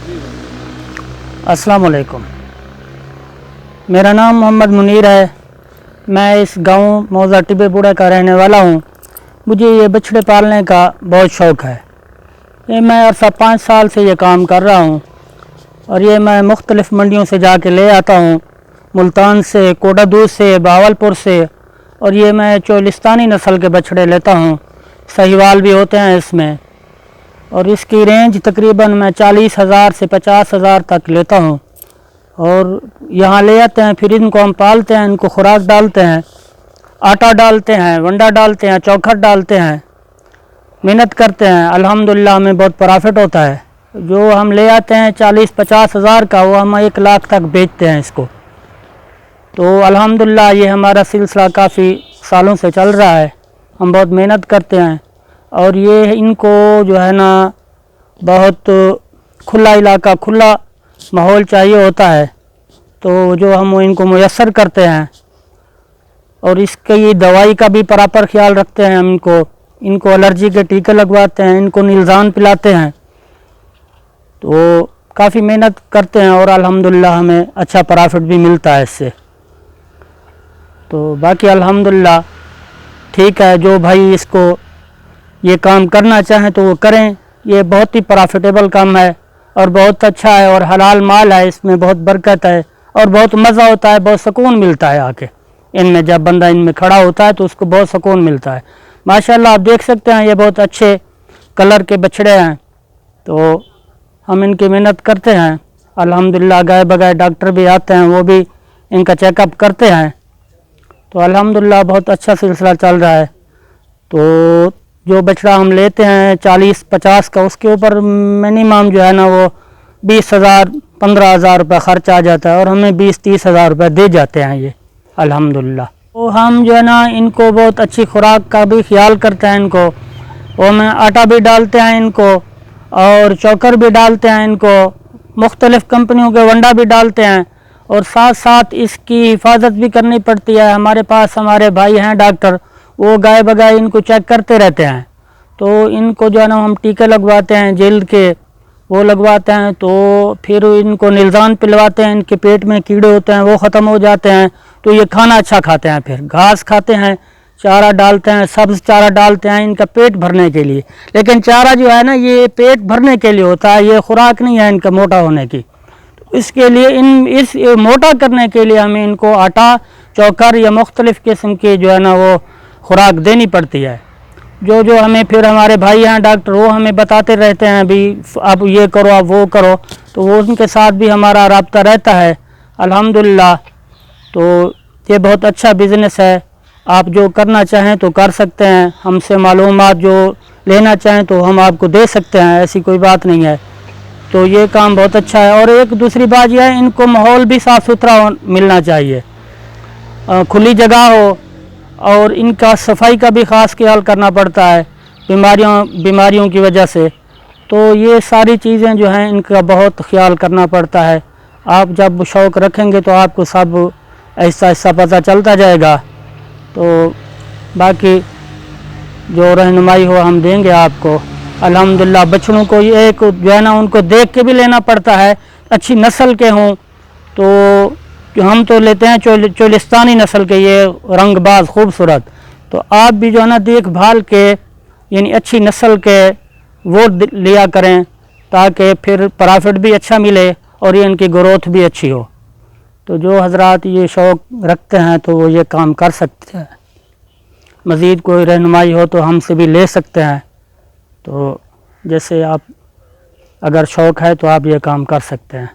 अस्सलाम वालेकुम। मेरा नाम मोहम्मद मुनीर है। मैं इस गांव मौजा टिब्बे बूढ़ा का रहने वाला हूं। मुझे ये बछड़े पालने का बहुत शौक़ है। ये मैं अरसा 5 साल से ये काम कर रहा हूं और ये मैं मुख्तलिफ़ मंडियों से जाके ले आता हूं, मुल्तान से, कोडादूध से, बावलपुर से। और ये मैं चोलिस्तानी नस्ल के बछड़े लेता हूं, सहीवाल भी होते हैं इसमें। और इसकी रेंज तकरीबन मैं 40,000 से 50,000 तक लेता हूं। और यहाँ ले आते हैं, फिर इनको हम पालते हैं, इनको खुराक डालते हैं, आटा डालते हैं, वंडा डालते हैं, चौखट डालते हैं, मेहनत करते हैं। अल्हम्दुलिल्लाह हमें बहुत प्रॉफिट होता है। जो हम ले आते हैं 40-50 हज़ार का, वो हम 1 लाख तक बेचते हैं इसको। तो अल्हम्दुलिल्लाह ये हमारा सिलसिला काफ़ी सालों से चल रहा है। हम बहुत मेहनत करते हैं और ये इनको जो है ना बहुत खुला इलाका, खुला माहौल चाहिए होता है, तो जो हम इनको मुयस्सर करते हैं। और इसकी दवाई का भी प्रॉपर ख्याल रखते हैं हम इनको एलर्जी के टीके लगवाते हैं, इनको नीलज़ान पिलाते हैं। तो काफ़ी मेहनत करते हैं और अल्हम्दुलिल्लाह हमें अच्छा प्रॉफिट भी मिलता है इससे। तो बाकी अल्हम्दुलिल्लाह ठीक है। जो भाई इसको ये काम करना चाहें तो वो करें। ये बहुत ही प्रॉफिटेबल काम है और बहुत अच्छा है और हलाल माल है। इसमें बहुत बरकत है और बहुत मज़ा होता है, बहुत सुकून मिलता है आके इनमें। जब बंदा इनमें खड़ा होता है तो उसको बहुत सुकून मिलता है। माशाल्लाह आप देख सकते हैं, ये बहुत अच्छे कलर के बछड़े हैं। तो हम इनकी मेहनत करते हैं। अल्हम्दुलिल्लाह गाय बगाए डॉक्टर भी आते हैं, वो भी इनका चेकअप करते हैं। तो अल्हम्दुलिल्लाह बहुत अच्छा सिलसिला चल रहा है। तो जो बछड़ा हम लेते हैं 40-50 का, उसके ऊपर मिनिमम जो है ना वो 20,000-15,000 रुपये ख़र्च आ जाता है और हमें 20-30 हज़ार रुपये दे जाते हैं ये अल्हम्दुलिल्लाह। तो हम जो है ना इनको बहुत अच्छी खुराक का भी ख्याल करते हैं। इनको वो में आटा भी डालते हैं इनको और चोकर भी डालते हैं इनको, मुख्तलिफ़ कंपनियों के वंडा भी डालते हैं। और साथ साथ इसकी हिफाजत भी करनी पड़ती है। हमारे पास हमारे भाई हैं डॉक्टर, वो गाय बगाए इनको चेक करते रहते हैं। तो इनको जो है ना हम टीके लगवाते हैं जिल्द के, वो लगवाते हैं। तो फिर इनको नीलज़ान पिलवाते हैं। इनके पेट में कीड़े होते हैं वो ख़त्म हो जाते हैं। तो ये खाना अच्छा खाते हैं, फिर घास खाते हैं, चारा डालते हैं, सब्ज़ चारा डालते हैं इनका पेट भरने के लिए। लेकिन चारा जो है ना ये पेट भरने के लिए होता है, ये खुराक नहीं है इनका मोटा होने की। तो इसके लिए इस मोटा करने के लिए हमें इनको आटा, चोकर या मुख्तलिफ़ किस्म की जो है ना वो खुराक देनी पड़ती है। जो हमें फिर हमारे भाई हैं डॉक्टर, वो हमें बताते रहते हैं भी अब ये करो, अब वो करो। तो वो उनके साथ भी हमारा राब्ता रहता है अल्हम्दुलिल्लाह। तो ये बहुत अच्छा बिज़नेस है। आप जो करना चाहें तो कर सकते हैं। हमसे मालूमात जो लेना चाहें तो हम आपको दे सकते हैं, ऐसी कोई बात नहीं है। तो ये काम बहुत अच्छा है। और एक दूसरी बात यह है, इनको माहौल भी साफ़ सुथरा मिलना चाहिए, खुली जगह हो। और इनका सफाई का भी ख़ास ख्याल करना पड़ता है बीमारियों की वजह से। तो ये सारी चीज़ें जो हैं इनका बहुत ख्याल करना पड़ता है। आप जब शौक़ रखेंगे तो आपको सब ऐसा ऐसा पता चलता जाएगा। तो बाकी जो रहनुमाई हो हम देंगे आपको अल्हम्दुलिल्लाह। बछड़ों को ये एक जो है ना उनको देख के भी लेना पड़ता है, अच्छी नस्ल के हों। तो हम तो लेते हैं चोलिस्तानी नस्ल के, ये रंगबाज खूबसूरत। तो आप भी जो है ना देख भाल के यानी अच्छी नस्ल के वो लिया करें, ताकि फिर प्रॉफिट भी अच्छा मिले और ये इनकी ग्रोथ भी अच्छी हो। तो जो हजरात ये शौक़ रखते हैं तो वो ये काम कर सकते हैं। मज़ीद कोई रहनुमाई हो तो हमसे भी ले सकते हैं। तो जैसे आप अगर शौक़ है तो आप ये काम कर सकते हैं।